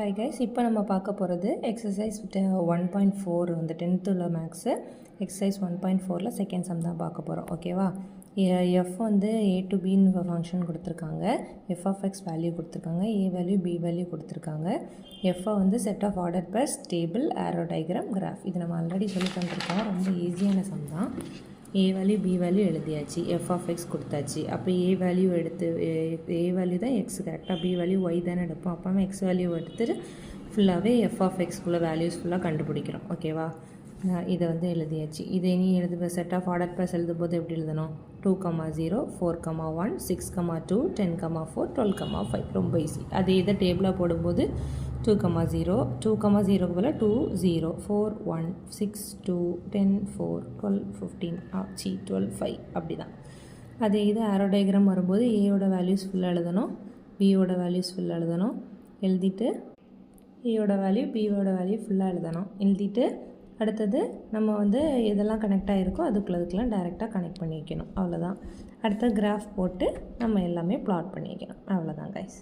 Hi guys, இப்போ நம்ம பார்க்க போகிறது எக்ஸசைஸ் 1.4 வந்து 10th உள்ள மேக்ஸு எக்ஸசைஸ் 1.4ல் செகண்ட் சம் தான் பார்க்க போகிறோம். ஓகேவா? எஃப் வந்து ஏ டு பின்னு ஃபங்க்ஷன் கொடுத்துருக்காங்க. எஃப் ஆஃப் எக்ஸ் வேல்யூ கொடுத்துருக்காங்க, ஏ வேல்யூ பி வேல்யூ கொடுத்துருக்காங்க. எஃப்ஐ வந்து set of order plus table arrow diagram graph. இது நம்ம ஆல்ரெடி சொல்லி தந்துருக்கோம். ரொம்ப ஈஸியான சம் தான். ஏ வேல்யூ பி வேல்யூ எழுதியாச்சு, எஃப் ஆஃப் எக்ஸ் கொடுத்தாச்சு. அப்போ ஏ வேல்யூ எடுத்து ஏ வேல்யூ தான் எக்ஸ் கரெக்டாக, பி வேல்யூ ஒய் தானே எடுப்போம். அப்போ நம்ம எக்ஸ் வேல்யூ எடுத்துட்டு ஃபுல்லாகவே எஃப் ஆஃப் எக்ஸ்குள்ளே வேல்யூஸ் ஃபுல்லாக கண்டுபிடிக்கிறோம். ஓகேவா? இதை வந்து எழுதியாச்சு. இதை நீ செட் ஆஃப் ஆர்டர் ப்ளஸ் எழுதும்போது எப்படி எழுதணும்? 2,0, 4,1, 6,2, 10,4, 12,5. ரொம்ப ஈஸி. அதே இதை டேபிளாக போடும்போது 2,0, 2,0க்கு போல் 2, 0, 4, 1, 6, 2, 10, 4, 12, 15, 12, 5 அப்படி தான். அதே இது ஆரோ டயக்ராம் வரும்போது ஏயோட வேல்யூஸ் ஃபுல்லாக எழுதணும், பியோட வேல்யூஸ் ஃபுல்லாக எழுதணும். எழுதிட்டு ஏயோட வேல்யூ பியோட வேல்யூ ஃபுல்லாக எழுதிட்டு அடுத்தது நம்ம வந்து எதெல்லாம் கனெக்ட் ஆகிருக்கோ அதுக்கெல்லாம் டைரெக்டாக கனெக்ட் பண்ணி வைக்கணும். அவ்வளோதான். அடுத்த கிராஃப் போட்டு நம்ம எல்லாமே ப்ளாட் பண்ணி வைக்கணும். அவ்வளோதான் கைஸ்.